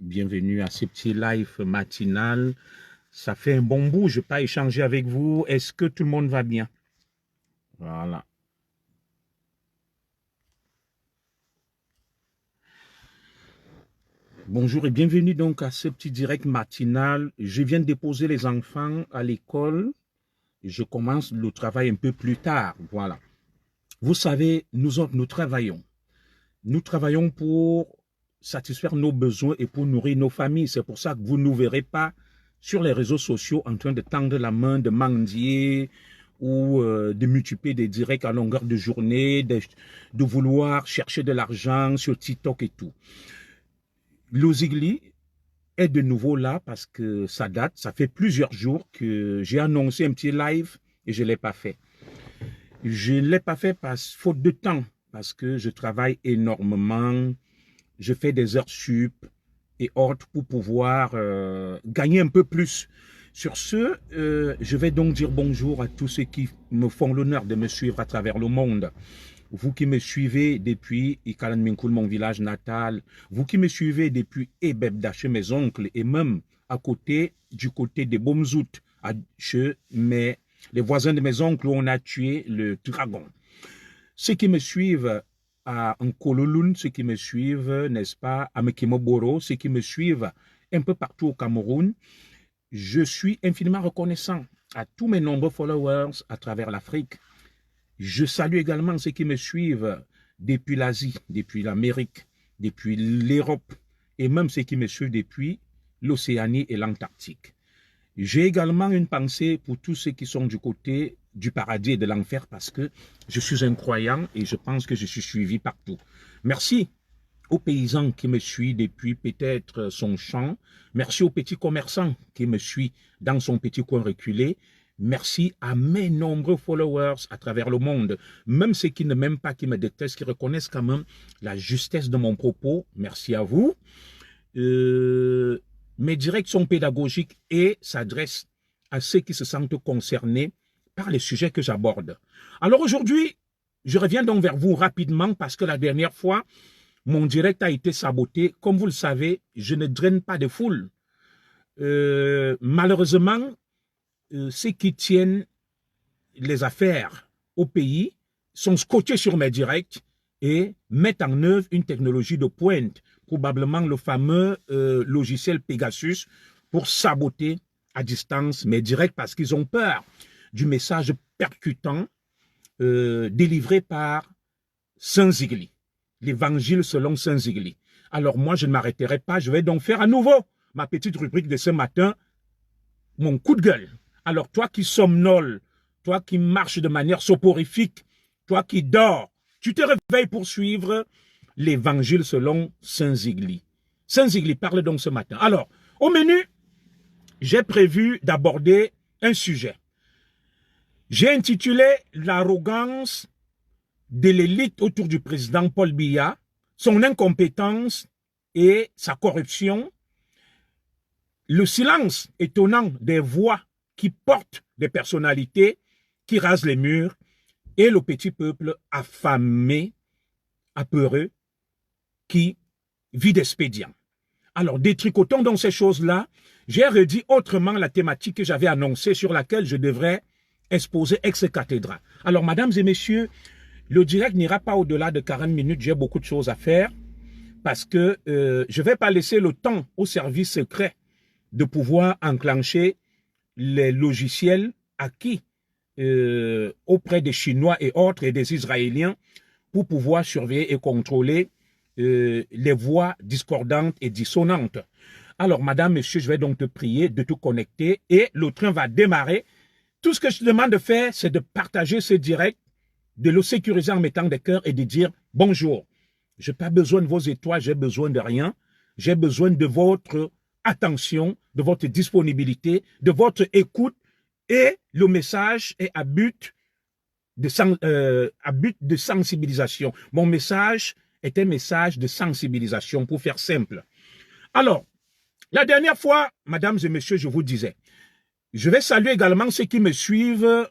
Bienvenue à ce petit live matinal. Ça fait un bon bout, je n'ai pas échangé avec vous. Est-ce que tout le monde va bien? Voilà. Bonjour et bienvenue donc à ce petit direct matinal. Je viens de déposer les enfants à l'école. Je commence le travail un peu plus tard. Voilà. Vous savez, nous travaillons. Nous travaillons pour satisfaire nos besoins et pour nourrir nos familles. C'est pour ça que vous ne nous verrez pas sur les réseaux sociaux en train de tendre la main, de mendier ou de multiplier des directs à longueur de journée, de vouloir chercher de l'argent sur TikTok et tout. L'Ozigli est de nouveau là parce que ça date, ça fait plusieurs jours que j'ai annoncé un petit live et je ne l'ai pas fait. Je ne l'ai pas fait faute de temps, parce que je travaille énormément, je fais des heures sup et autres pour pouvoir gagner un peu plus. Sur ce, je vais donc dire bonjour à tous ceux qui me font l'honneur de me suivre à travers le monde. Vous qui me suivez depuis Ikalan Minkoul, mon village natal, vous qui me suivez depuis Ebebda, chez mes oncles, et même à côté, du côté des Bomzout, chez les voisins de mes oncles où on a tué le dragon. Ceux qui me suivent à Nkololoun, ceux qui me suivent, n'est-ce pas, à Mekimoboro, ceux qui me suivent un peu partout au Cameroun, je suis infiniment reconnaissant à tous mes nombreux followers à travers l'Afrique. Je salue également ceux qui me suivent depuis l'Asie, depuis l'Amérique, depuis l'Europe et même ceux qui me suivent depuis l'Océanie et l'Antarctique. J'ai également une pensée pour tous ceux qui sont du côté du paradis et de l'enfer parce que je suis un croyant et je pense que je suis suivi partout. Merci aux paysans qui me suivent depuis peut-être son champ. Merci aux petits commerçants qui me suivent dans son petit coin reculé. Merci à mes nombreux followers à travers le monde, même ceux qui ne m'aiment pas, qui me détestent, qui reconnaissent quand même la justesse de mon propos. Merci à vous. Mes directs sont pédagogiques et s'adressent à ceux qui se sentent concernés par les sujets que j'aborde. Alors aujourd'hui, je reviens donc vers vous rapidement parce que la dernière fois, mon direct a été saboté. Comme vous le savez, je ne draine pas de foule. Malheureusement, ceux qui tiennent les affaires au pays sont scotchés sur mes directs et mettent en œuvre une technologie de pointe, probablement le fameux logiciel Pegasus, pour saboter à distance mes directs parce qu'ils ont peur du message percutant délivré par Saint Zigli, l'évangile selon Saint Zigli. Alors moi, je ne m'arrêterai pas, je vais donc faire à nouveau ma petite rubrique de ce matin, mon coup de gueule. Alors toi qui somnoles, toi qui marches de manière soporifique, toi qui dors, tu te réveilles pour suivre l'évangile selon Saint Zigli. Saint Zigli parle donc ce matin. Alors, au menu, j'ai prévu d'aborder un sujet. J'ai intitulé l'arrogance de l'élite autour du président Paul Biya, son incompétence et sa corruption, le silence étonnant des voix qui portent des personnalités qui rasent les murs et le petit peuple affamé, apeureux, qui vit d'expédients. Alors, détricotons dans ces choses-là. J'ai redit autrement la thématique que j'avais annoncée sur laquelle je devrais exposer ex-cathédra. Alors, mesdames et messieurs, le direct n'ira pas au-delà de 40 minutes. J'ai beaucoup de choses à faire parce que je ne vais pas laisser le temps au service secret de pouvoir enclencher les logiciels acquis auprès des Chinois et autres et des Israéliens pour pouvoir surveiller et contrôler les voix discordantes et dissonantes. Alors, madame, monsieur, je vais donc te prier de te connecter et le train va démarrer. Tout ce que je te demande de faire, c'est de partager ce direct, de le sécuriser en mettant des cœurs et de dire bonjour. Je n'ai pas besoin de vos étoiles, j'ai besoin de rien. J'ai besoin de votre attention, de votre disponibilité, de votre écoute et le message est à but de sensibilisation. Mon message est un message de sensibilisation pour faire simple. Alors, la dernière fois, mesdames et messieurs, je vous disais, je vais saluer également ceux qui me suivent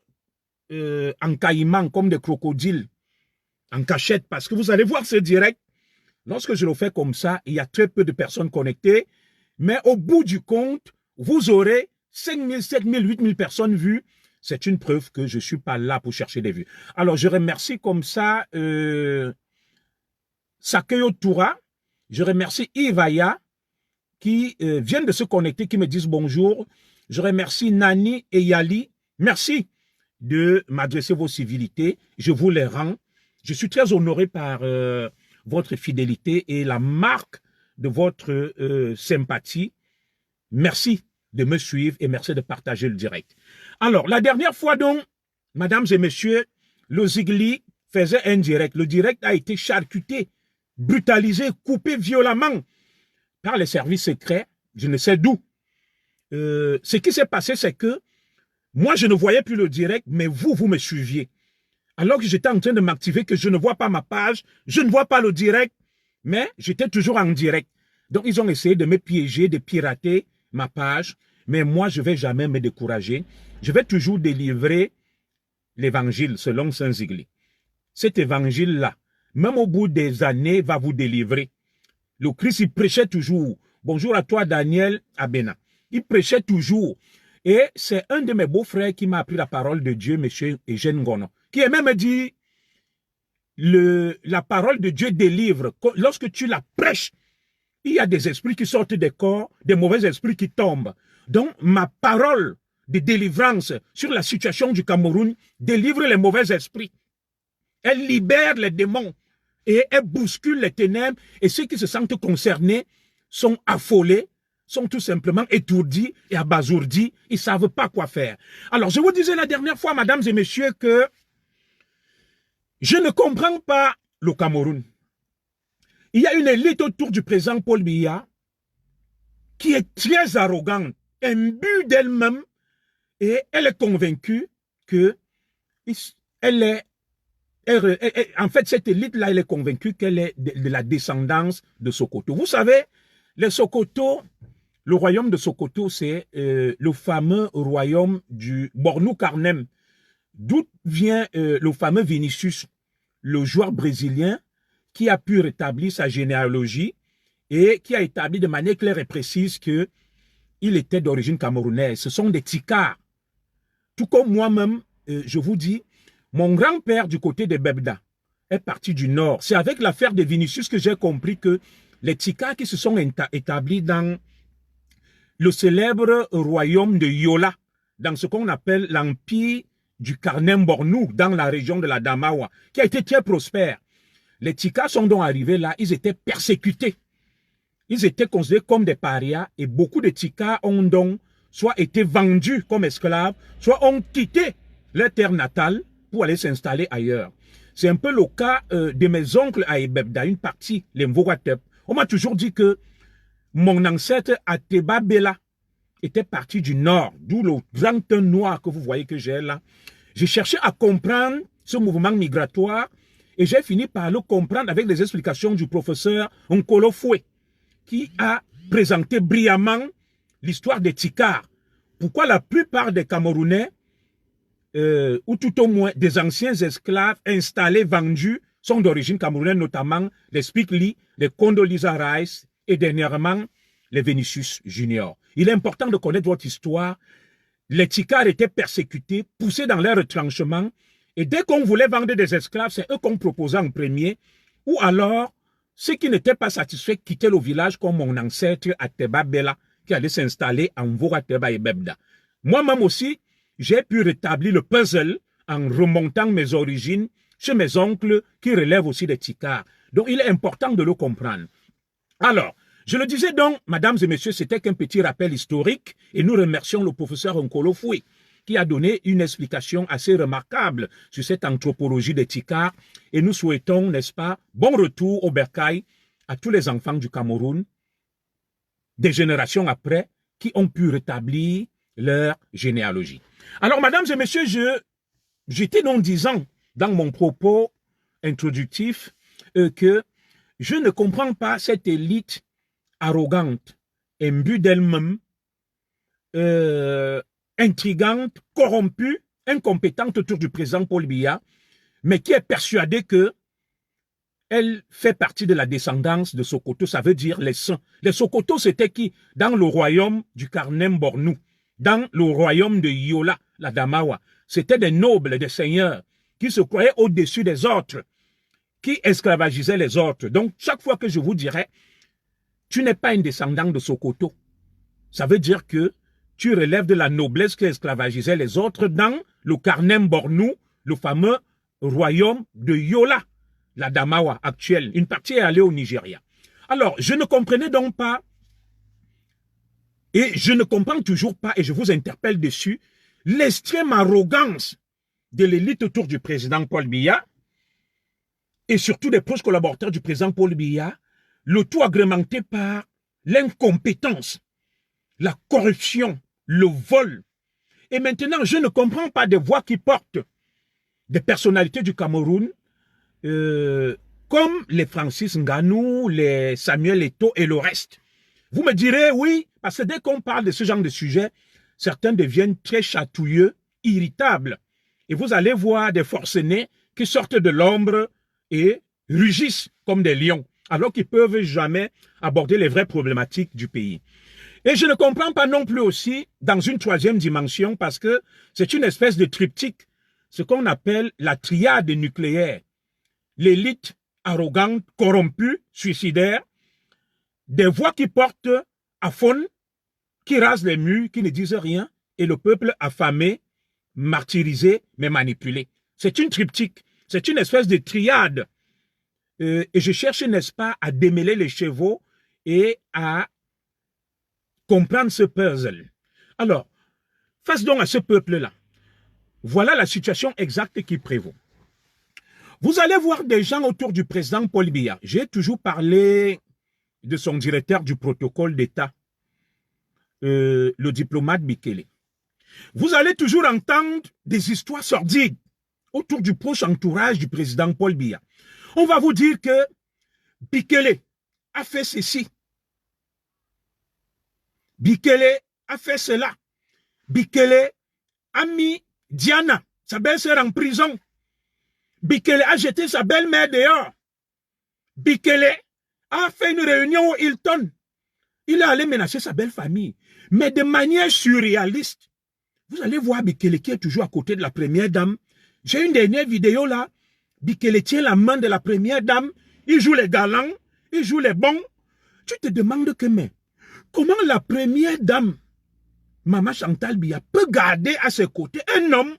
en caïman comme des crocodiles, en cachette, parce que vous allez voir ce direct. Lorsque je le fais comme ça, il y a très peu de personnes connectées. mais au bout du compte, vous aurez 5 000, 7 000, 8 000 personnes vues. C'est une preuve que je ne suis pas là pour chercher des vues. Alors, je remercie comme ça Sakeyo Toura, je remercie Ivaya qui viennent de se connecter, qui me disent bonjour. Je remercie Nani et Yali. Merci de m'adresser vos civilités. Je vous les rends. Je suis très honoré par votre fidélité et la marque de votre sympathie. Merci de me suivre et merci de partager le direct. Alors, la dernière fois donc, mesdames et messieurs, le Zigli faisait un direct. Le direct a été charcuté, brutalisé, coupé violemment par les services secrets, je ne sais d'où. Ce qui s'est passé, c'est que moi, je ne voyais plus le direct, mais vous me suiviez. Alors que j'étais en train de m'activer, que je ne vois pas ma page, je ne vois pas le direct, mais j'étais toujours en direct. Donc, ils ont essayé de me piéger, de pirater ma page, mais moi, je ne vais jamais me décourager. Je vais toujours délivrer l'évangile selon Saint Zigli. Cet évangile-là, même au bout des années, va vous délivrer. Le Christ, il prêchait toujours. Bonjour à toi, Daniel Abena. Il prêchait toujours. Et c'est un de mes beaux-frères qui m'a appris la parole de Dieu, M. Eugène Gono, qui a même dit, la parole de Dieu délivre. Lorsque tu la prêches, il y a des esprits qui sortent des corps, des mauvais esprits qui tombent. Donc, ma parole de délivrance sur la situation du Cameroun délivre les mauvais esprits. Elle libère les démons et elle bouscule les ténèbres. Et ceux qui se sentent concernés sont affolés, sont tout simplement étourdis et abasourdis. Ils ne savent pas quoi faire. Alors, je vous disais la dernière fois, mesdames et messieurs, que je ne comprends pas le Cameroun. Il y a une élite autour du président Paul Biya qui est très arrogante, imbue d'elle-même, et elle est convaincue que en fait, cette élite-là, elle est convaincue qu'elle est de la descendance de Sokoto. Vous savez, les Sokoto, le royaume de Sokoto, c'est le fameux royaume du Bornou Carnem, d'où vient le fameux Vinicius, le joueur brésilien, qui a pu rétablir sa généalogie et qui a établi de manière claire et précise qu'il était d'origine camerounaise. Ce sont des Tikars. Tout comme moi-même, je vous dis, mon grand-père du côté de Bebda est parti du nord. C'est avec l'affaire de Vinicius que j'ai compris que les Tikars qui se sont établis dans le célèbre royaume de Yola, dans ce qu'on appelle l'empire du Carnem-Bornou, dans la région de la Damawa, qui a été très prospère. Les Tikars sont donc arrivés là, ils étaient persécutés. Ils étaient considérés comme des parias et beaucoup de Tikars ont donc soit été vendus comme esclaves, soit ont quitté leur terre natale pour aller s'installer ailleurs. C'est un peu le cas de mes oncles à Ebebda, une partie, les Mvogatep. On m'a toujours dit que mon ancêtre Ateba Bela était parti du nord, d'où le grand teint noir que vous voyez que j'ai là. J'ai cherché à comprendre ce mouvement migratoire et j'ai fini par le comprendre avec les explications du professeur Nkolo Foué, qui a présenté brillamment l'histoire des Tikars. Pourquoi la plupart des Camerounais, ou tout au moins des anciens esclaves installés, vendus, sont d'origine camerounaise, notamment les Spikli, les Condoleezza Rice et dernièrement les Vinicius Junior. Il est important de connaître votre histoire. Les Tikars étaient persécutés, poussés dans leur retranchement, et dès qu'on voulait vendre des esclaves, c'est eux qu'on proposait en premier, ou alors ceux qui n'étaient pas satisfaits quittaient le village comme mon ancêtre Ateba Bela, qui allait s'installer en Vorateba et Bebda. Moi-même aussi, j'ai pu rétablir le puzzle en remontant mes origines chez mes oncles qui relèvent aussi des Tikars. Donc, il est important de le comprendre. Alors, je le disais donc, mesdames et messieurs, c'était qu'un petit rappel historique et nous remercions le professeur Nkolo Foué qui a donné une explication assez remarquable sur cette anthropologie des Tikars et nous souhaitons, n'est-ce pas, bon retour au bercail à tous les enfants du Cameroun, des générations après, qui ont pu rétablir leur généalogie. Alors, mesdames et messieurs, j'étais donc disant dans mon propos introductif que je ne comprends pas cette élite arrogante, imbue d'elle-même, intrigante, corrompue, incompétente autour du président Paul Biya, mais qui est persuadée que elle fait partie de la descendance de Sokoto, ça veut dire les saints. Les Sokoto, c'était qui? Dans le royaume du Karnem Bornou, dans le royaume de Yola, la Damawa. C'était des nobles, des seigneurs, qui se croyaient au-dessus des autres, qui esclavagisaient les autres. Donc, chaque fois que je vous dirais, tu n'es pas un descendant de Sokoto, ça veut dire que tu relèves de la noblesse qui esclavagisait les autres dans le Karnem Bornou, le fameux royaume de Yola, la Damawa actuelle. Une partie est allée au Nigeria. Alors, je ne comprenais donc pas, et je ne comprends toujours pas, et je vous interpelle dessus, l'extrême arrogance de l'élite autour du président Paul Biya, et surtout des proches collaborateurs du président Paul Biya, le tout agrémenté par l'incompétence, la corruption, le vol. Et maintenant, je ne comprends pas des voix qui portent des personnalités du Cameroun, comme les Francis Ngannou, les Samuel Eto'o et le reste. Vous me direz, oui, parce que dès qu'on parle de ce genre de sujet, certains deviennent très chatouilleux, irritables. Et vous allez voir des forcenés qui sortent de l'ombre et rugissent comme des lions, alors qu'ils ne peuvent jamais aborder les vraies problématiques du pays. Et je ne comprends pas non plus aussi dans une troisième dimension, parce que c'est une espèce de triptyque, ce qu'on appelle la triade nucléaire. L'élite arrogante, corrompue, suicidaire, des voix qui portent à faune, qui rasent les murs, qui ne disent rien, et le peuple affamé, martyrisé, mais manipulé. C'est une triptyque, c'est une espèce de triade. Et je cherche, n'est-ce pas, à démêler les chevaux et à comprendre ce puzzle. Alors, face donc à ce peuple-là, voilà la situation exacte qui prévaut. Vous allez voir des gens autour du président Paul Biya. J'ai toujours parlé de son directeur du protocole d'État, le diplomate Bikele. Vous allez toujours entendre des histoires sordides autour du proche entourage du président Paul Biya. On va vous dire que Bikele a fait ceci. Bikele a fait cela. Bikele a mis Diana, sa belle-sœur, en prison. Bikele a jeté sa belle-mère dehors. Bikele a fait une réunion au Hilton. Il est allé menacer sa belle famille, mais de manière surréaliste. Vous allez voir Bikele qui est toujours à côté de la première dame. J'ai une dernière vidéo là. Bikele tient la main de la première dame. Il joue les galants, il joue les bons. Tu te demandes que, mais comment la première dame, Maman Chantal Biya, peut garder à ses côtés un homme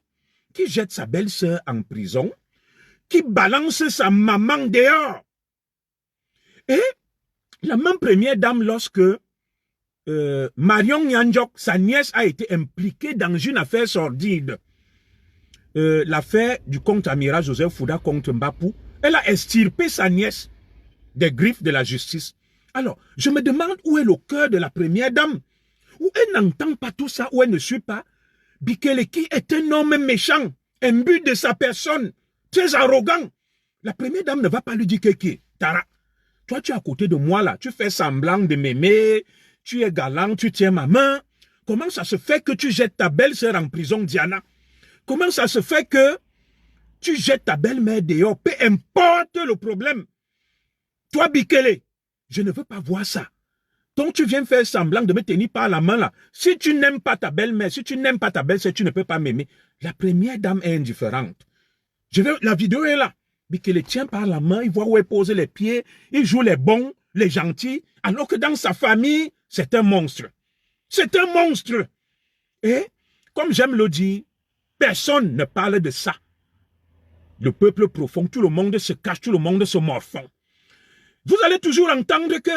qui jette sa belle-sœur en prison, qui balance sa maman dehors. Et la même première dame, lorsque Marion Nyanjok, sa nièce, a été impliquée dans une affaire sordide, l'affaire du comte amiral Joseph Fouda contre Mbapou, elle a extirpé sa nièce des griffes de la justice. Alors, je me demande où est le cœur de la première dame, où elle n'entend pas tout ça, où elle ne suit pas. Bikele qui est un homme méchant, imbu de sa personne, très arrogant. La première dame ne va pas lui dire que Tara, toi tu es à côté de moi là, tu fais semblant de m'aimer, tu es galant, tu tiens ma main. Comment ça se fait que tu jettes ta belle-sœur en prison, Diana? Comment ça se fait que tu jettes ta belle-mère dehors? Peu importe le problème. Toi, Bikele, je ne veux pas voir ça. Donc tu viens faire semblant de me tenir par la main là. Si tu n'aimes pas ta belle-mère, si tu n'aimes pas ta belle-sœur, tu ne peux pas m'aimer. La première dame est indifférente. La vidéo est là. Bikele tient par la main, il voit où elle pose les pieds, il joue les bons, les gentils, alors que dans sa famille, c'est un monstre. C'est un monstre. Et, comme j'aime le dire, personne ne parle de ça. Le peuple profond, tout le monde se cache, tout le monde se morfond. Vous allez toujours entendre que,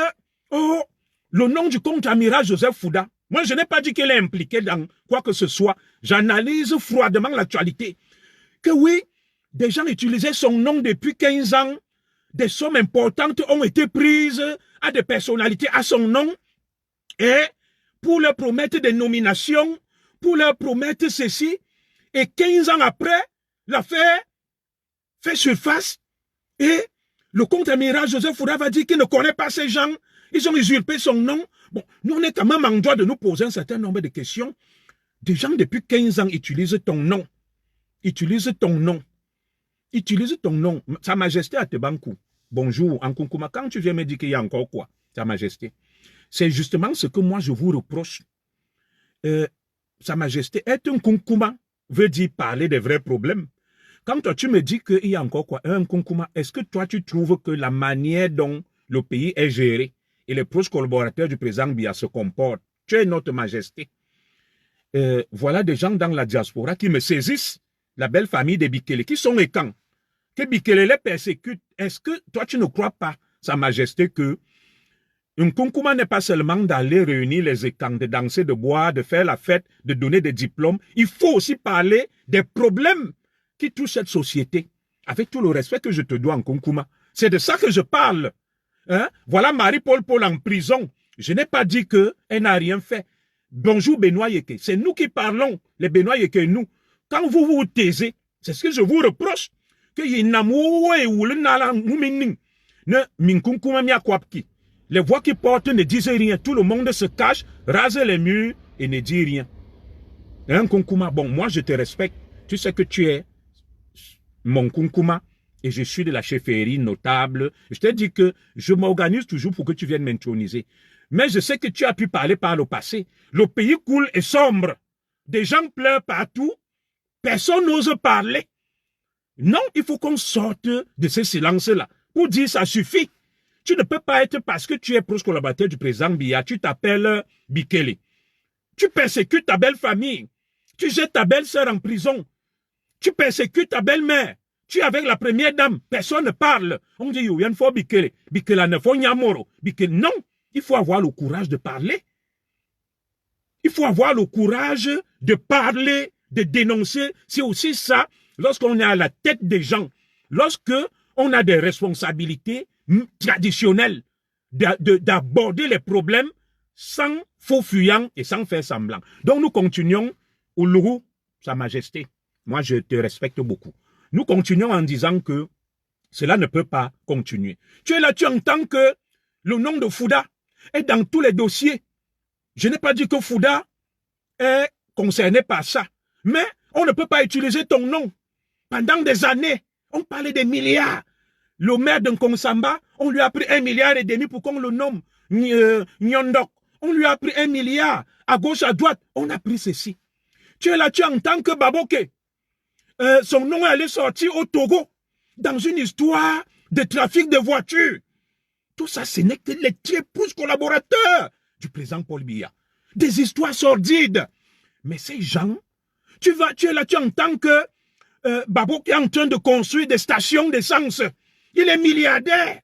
oh, le nom du comte amiral Joseph Fouda, moi je n'ai pas dit qu'elle est impliquée dans quoi que ce soit. J'analyse froidement l'actualité. Que oui, des gens utilisaient son nom depuis 15 ans. Des sommes importantes ont été prises à des personnalités à son nom. Et pour leur promettre des nominations, pour leur promettre ceci. Et 15 ans après, l'affaire fait surface. Et le comte amiral Joseph Fouda va dire qu'il ne connaît pas ces gens. Ils ont usurpé son nom. Bon, nous on est quand même en droit de nous poser un certain nombre de questions. Des gens depuis 15 ans utilisent ton nom. Utilisent ton nom. Utilisent ton nom. Sa Majesté Atebankou. bonjour, en Nkunkuma, quand tu viens me dire qu'il y a encore quoi, Sa Majesté, c'est justement ce que moi je vous reproche. Sa Majesté, être un Nkunkuma veut dire parler des vrais problèmes. Quand toi tu me dis qu'il y a encore quoi, un Nkunkuma, est-ce que toi tu trouves que la manière dont le pays est géré et les proches collaborateurs du président Biya se comportent, tu es notre Majesté. Voilà des gens dans la diaspora qui me saisissent, la belle famille des Bikele, qui sont et quand que Bikele les persécute. Est-ce que toi tu ne crois pas, Sa Majesté, que un Nkunkuma n'est pas seulement d'aller réunir les écans, de danser, de boire, de faire la fête, de donner des diplômes. Il faut aussi parler des problèmes qui touchent cette société. Avec tout le respect que je te dois en Nkunkuma. C'est de ça que je parle. Hein? Voilà Marie-Paul Paul en prison. Je n'ai pas dit qu'elle n'a rien fait. Bonjour Benoît Yeke. C'est nous qui parlons, les Benoît Yeke et nous. Quand vous vous taisez, c'est ce que je vous reproche. Que les voix qui portent ne disent rien. Tout le monde se cache, rase les murs et ne dit rien. Un Nkunkuma, bon, moi je te respecte. Tu sais que tu es mon Nkunkuma et je suis de la chefferie notable. Je t'ai dit que je m'organise toujours pour que tu viennes m'introniser. Mais je sais que tu as pu parler par le passé. Le pays coule et sombre. Des gens pleurent partout. Personne n'ose parler. Non, il faut qu'on sorte de ce silence-là pour dire ça suffit. Tu ne peux pas être parce que tu es proche collaborateur du président Biya, tu t'appelles Bikele. Tu persécutes ta belle famille. Tu jettes ta belle-sœur en prison. Tu persécutes ta belle-mère. Tu es avec la première dame. Personne ne parle. On dit, il faut Bikele. Bikele ne faut Nyamoro. Bikele, non. Il faut avoir le courage de parler. Il faut avoir le courage de parler, de dénoncer. C'est aussi ça, lorsqu'on est à la tête des gens, lorsque on a des responsabilités traditionnelles, d'aborder les problèmes sans faux fuyant et sans faire semblant. Donc nous continuons, Uluru, Sa Majesté, moi je te respecte beaucoup. Nous continuons en disant que cela ne peut pas continuer. Tu es là, tu entends que le nom de Fouda est dans tous les dossiers. Je n'ai pas dit que Fouda est concerné par ça. Mais on ne peut pas utiliser ton nom. Pendant des années, on parlait des milliards. Le maire de Nkonsamba, on lui a pris 1,5 milliard pour qu'on le nomme Nyondok. On lui a pris 1 milliard. À gauche, à droite, on a pris ceci. Tu es là, tu entends que Baboke, son nom est allé sortir au Togo dans une histoire de trafic de voitures. Tout ça, ce n'est que les très proches collaborateurs du président Paul Biya. Des histoires sordides. Mais ces gens, tu es là, tu entends que Baboke est en train de construire des stations d'essence. Il est milliardaire.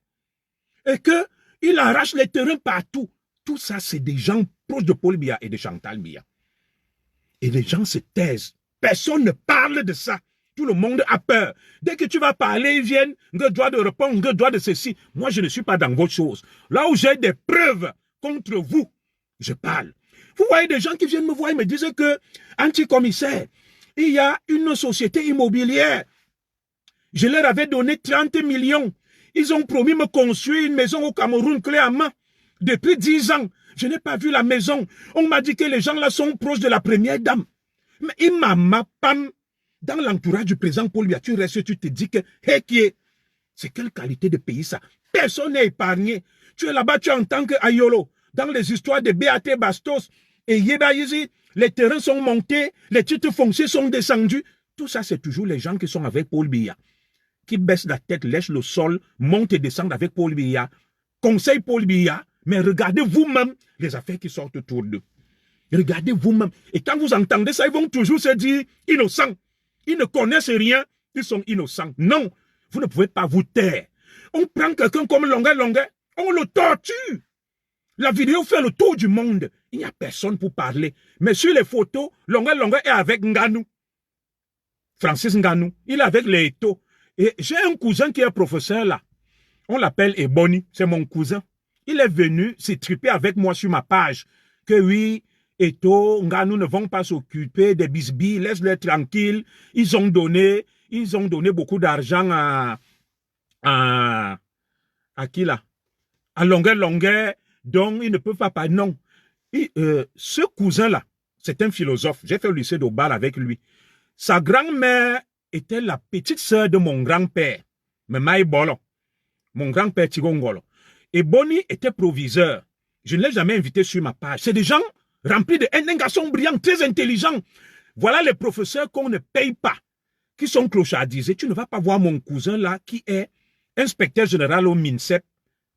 Et qu'il arrache les terrains partout. Tout ça, c'est des gens proches de Paul Biya et de Chantal Biya. Et les gens se taisent. Personne ne parle de ça. Tout le monde a peur. Dès que tu vas parler, ils viennent, un droit de répondre, un droit de ceci. Moi, je ne suis pas dans votre chose. Là où j'ai des preuves contre vous, je parle. Vous voyez des gens qui viennent me voir et me disent que, anti-commissaire, il y a une société immobilière. Je leur avais donné 30 millions. Ils ont promis de me construire une maison au Cameroun, clé en main. Depuis 10 ans, je n'ai pas vu la maison. On m'a dit que les gens là sont proches de la première dame. Mais il m'a pam. Dans l'entourage du président Paul Biya, tu restes, tu te dis que, c'est quelle qualité de pays ça? Personne n'est épargné. Tu es là-bas, tu entends que Ayolo, dans les histoires de BAT Bastos et Yebayizi, les terrains sont montés, les titres fonciers sont descendus. Tout ça, c'est toujours les gens qui sont avec Paul Biya, qui baissent la tête, lèchent le sol, montent et descendent avec Paul Biya, conseillent Paul Biya, mais regardez vous-même les affaires qui sortent autour d'eux. Regardez vous-même. Et quand vous entendez ça, ils vont toujours se dire innocents. Ils ne connaissent rien, ils sont innocents. Non, vous ne pouvez pas vous taire. On prend quelqu'un comme Longuet, on le torture. La vidéo fait le tour du monde. Il n'y a personne pour parler. Mais sur les photos, Longuet est avec Nganou. Francis Nganou. Il est avec les Eto. Et j'ai un cousin qui est professeur là. On l'appelle Ebony. C'est mon cousin. Il est venu s'étriper avec moi sur ma page. Que oui, Eto, Nganou ne vont pas s'occuper des bisbilles, laisse-les tranquilles. Ils ont donné beaucoup d'argent à qui là? À Longuet, donc ils ne peuvent pas parler. Non. Et, ce cousin-là, c'est un philosophe. J'ai fait le lycée d'Obal avec lui. Sa grand-mère était la petite sœur de mon grand-père, Memaï Bolon. mon grand-père Tigongolo. Et Boni était proviseur. Je ne l'ai jamais invité sur ma page. C'est des gens remplis de haine, un garçon brillant, très intelligent. Voilà les professeurs qu'on ne paye pas, qui sont clochardisés. Tu ne vas pas voir mon cousin là, qui est inspecteur général au MINSEP,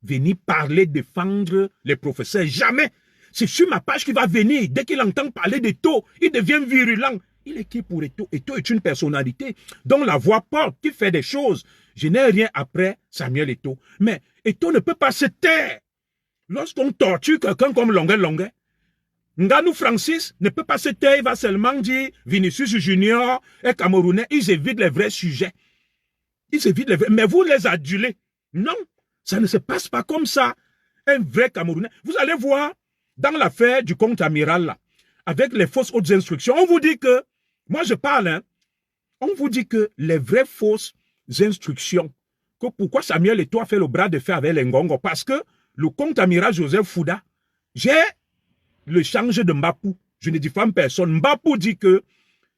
venir parler, défendre les professeurs. Jamais. C'est sur ma page qu'il va venir. Dès qu'il entend parler d'Eto, il devient virulent. Il est qui pour Eto? Eto est une personnalité dont la voix porte, qui fait des choses. Je n'ai rien après Samuel Eto. Mais Eto ne peut pas se taire. Lorsqu'on torture quelqu'un comme Longuet, Nganou Francis ne peut pas se taire. Il va seulement dire Vinicius Junior est Camerounais. Ils évitent les vrais sujets. Ils évitent les vrais. Mais vous les adulez. Non, ça ne se passe pas comme ça. Un vrai Camerounais. Vous allez voir, dans l'affaire du compte amiral, là, avec les fausses hautes instructions, on vous dit que, moi je parle, hein, on vous dit que les vraies fausses instructions, que pourquoi Samuel Eto'o a fait le bras de fer avec les Ngongo, parce que le compte amiral Joseph Fouda, j'ai le change de Mbapou, je ne diffame personne. Mbapou dit que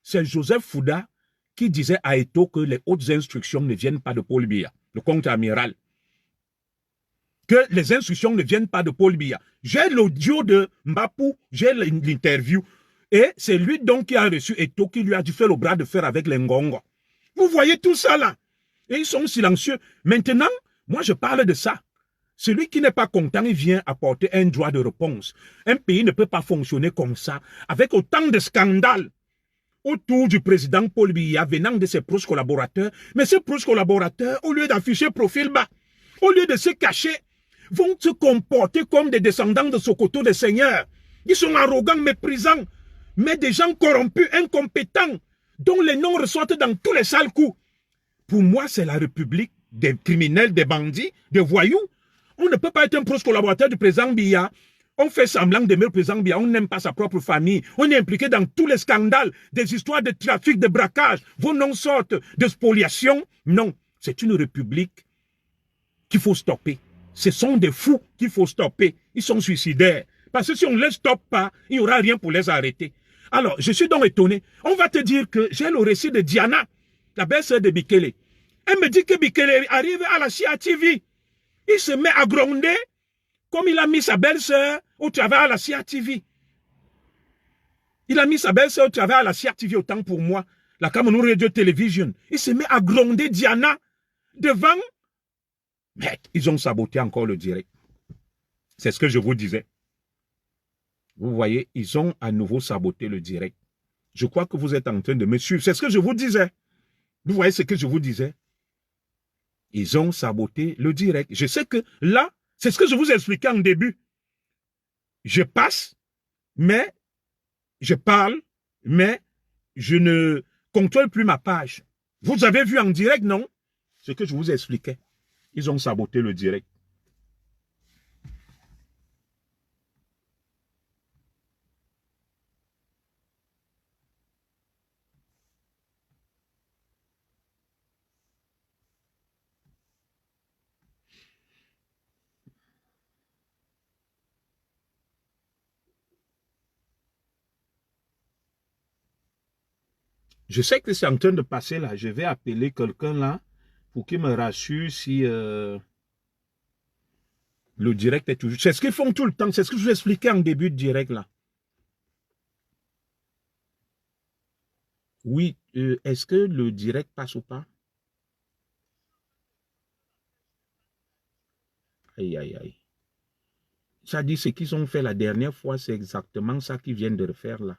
c'est Joseph Fouda qui disait à Eto'o que les hautes instructions ne viennent pas de Paul Biya, le compte amiral. Que les instructions ne viennent pas de Paul Biya. J'ai l'audio de Mbapou, j'ai l'interview. Et c'est lui donc qui a reçu Eto'o, qui lui a dit faire le bras de fer avec les Ngongo. Vous voyez tout ça là. Et ils sont silencieux. Maintenant, moi je parle de ça. Celui qui n'est pas content, il vient apporter un droit de réponse. Un pays ne peut pas fonctionner comme ça, avec autant de scandales autour du président Paul Biya venant de ses proches collaborateurs. Mais ces proches collaborateurs, au lieu d'afficher profil bas, au lieu de se cacher, vont se comporter comme des descendants de Sokoto des seigneurs. Ils sont arrogants, méprisants, mais des gens corrompus, incompétents, dont les noms ressortent dans tous les sales coups. Pour moi, c'est la République des criminels, des bandits, des voyous. On ne peut pas être un proche collaborateur du président Biya. On fait semblant d'aimer le président Biya, on n'aime pas sa propre famille. On est impliqué dans tous les scandales, des histoires de trafic, de braquage. Vos noms sortent de spoliation. Non, c'est une république qu'il faut stopper. Ce sont des fous qu'il faut stopper. Ils sont suicidaires. Parce que si on ne les stoppe pas, il n'y aura rien pour les arrêter. Alors, je suis donc étonné. On va te dire que j'ai le récit de Diana, la belle-sœur de Bikele. Elle me dit que Bikele arrive à la CIA TV. Il se met à gronder comme il a mis sa belle-sœur au travail à la CIA TV. Il a mis sa belle-sœur au travail à la CIA TV, autant pour moi. La Cameroun Radio Television. Il se met à gronder Diana devant... Mais ils ont saboté encore le direct. C'est ce que je vous disais. Vous voyez, ils ont à nouveau saboté le direct. Je crois que vous êtes en train de me suivre. C'est ce que je vous disais. Vous voyez ce que je vous disais? Ils ont saboté le direct. Je sais que là, c'est ce que je vous expliquais en début. Je passe, mais je parle, mais je ne contrôle plus ma page. Vous avez vu en direct, non? Ce que je vous expliquais. Ils ont saboté le direct. Je sais que c'est en train de passer là. Je vais appeler quelqu'un là pour qu'il me rassure si le direct est toujours... C'est ce qu'ils font tout le temps. C'est ce que je vous expliquais en début de direct là. Oui, est-ce que le direct passe ou pas? Aïe, aïe, aïe. Ça dit ce qu'ils ont fait la dernière fois, c'est exactement ça qu'ils viennent de refaire là.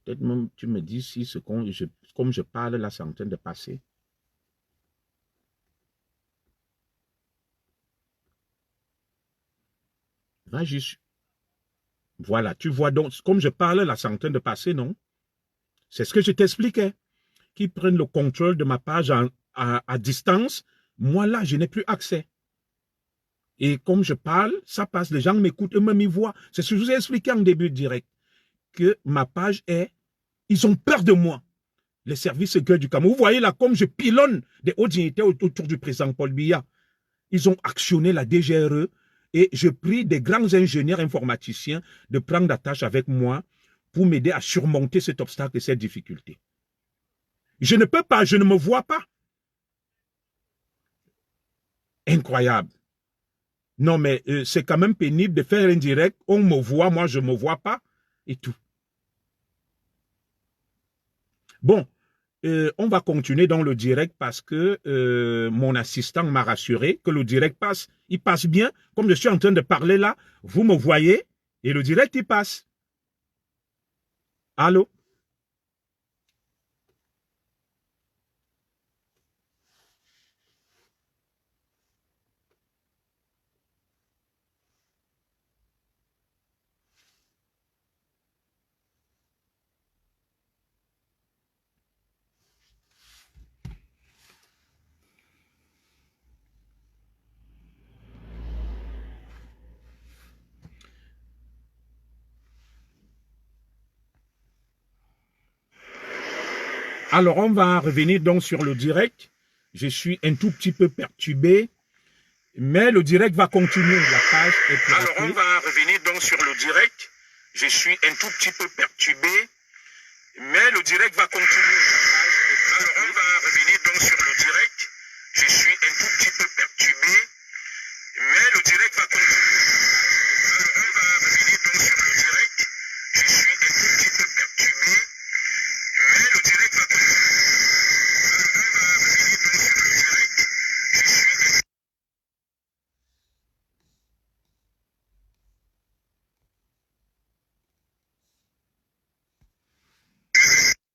Peut-être même tu me dis si ce comme je parle là, c'est en train de passer. Va juste. Voilà, tu vois donc, comme je parle là, c'est en train de passer, non? C'est ce que je t'expliquais. Qu'ils prennent le contrôle de ma page à distance. Moi là, je n'ai plus accès. Et comme je parle, ça passe, les gens m'écoutent, eux-mêmes ils voient. C'est ce que je vous ai expliqué en début de direct. Que ma page est... Ils ont peur de moi. Les services secrets du Cameroun. Vous voyez là, comme je pilonne des hautes dignités autour du président Paul Biya. Ils ont actionné la DGRE et je prie des grands ingénieurs informaticiens de prendre la tâche avec moi pour m'aider à surmonter cet obstacle et cette difficulté. Je ne peux pas, je ne me vois pas. Incroyable. Non, mais c'est quand même pénible de faire un direct. On me voit, moi, je ne me vois pas. Et tout. Bon, on va continuer dans le direct parce que mon assistant m'a rassuré que le direct passe. Il passe bien. Comme je suis en train de parler là, vous me voyez et le direct, il passe. Allô? Alors, on va revenir donc sur le direct. Je suis un tout petit peu perturbé, mais le direct va continuer. La page est piratée. Alors, on va revenir donc sur le direct. Je suis un tout petit peu perturbé, mais le direct va continuer. Alors, on va revenir donc sur le direct. Je suis un tout petit peu perturbé, mais le direct va continuer. Alors, on va revenir donc sur le direct. Je suis un tout petit peu perturbé, mais le direct va continuer.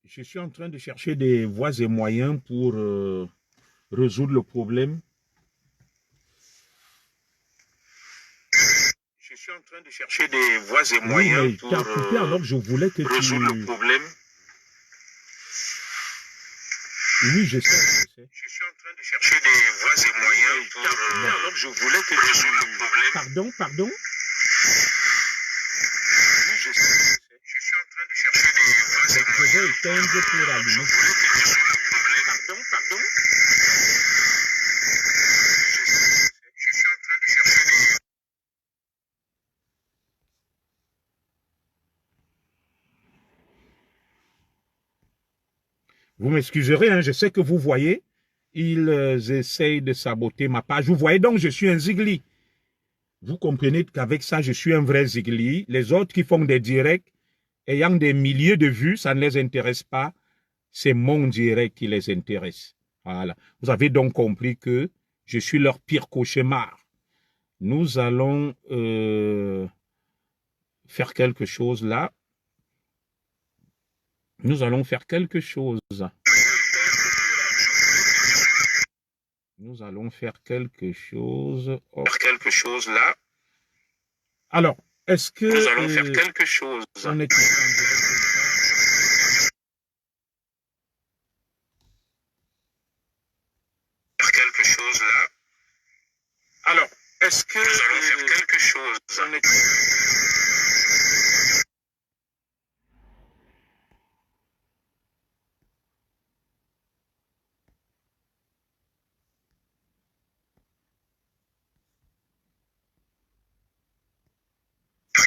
Je suis en train de chercher des voies et moyens pour résoudre le problème. Je suis en train de chercher des voies et moyens pour coupé, alors je voulais que résoudre le problème. Oui, je sais. Je suis en train de chercher des voies et moyens pour alors je voulais que résoudre le problème. Pardon? Oui, je sais. Je suis en train de chercher des voies et moyens. Je vais éteindre pour allumer. Pardon? Je suis en train de chercher des... Vous m'excuserez, hein, je sais que vous voyez, ils essayent de saboter ma page. Vous voyez donc, je suis un zigli. Vous comprenez qu'avec ça, je suis un vrai zigli. Les autres qui font des directs, ayant des milliers de vues, ça ne les intéresse pas. C'est mon direct qui les intéresse. Voilà. Vous avez donc compris que je suis leur pire cauchemar. Nous allons faire quelque chose là. Nous allons faire quelque chose. Nous allons faire quelque chose. Oh. Faire quelque chose là. Alors, est-ce que... Nous allons faire quelque chose. On est faire quelque chose là. Alors, est-ce que... Nous allons faire quelque chose. On est...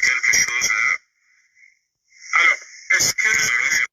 quelque chose là. Alors, est-ce que nous allons faire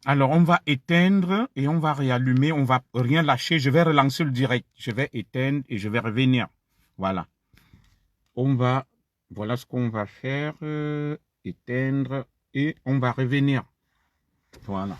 Alors, on va éteindre et on va réallumer. On va rien lâcher. Je vais relancer le direct. Je vais éteindre et je vais revenir. Voilà. Voilà ce qu'on va faire. Éteindre. Et on va revenir. Voilà.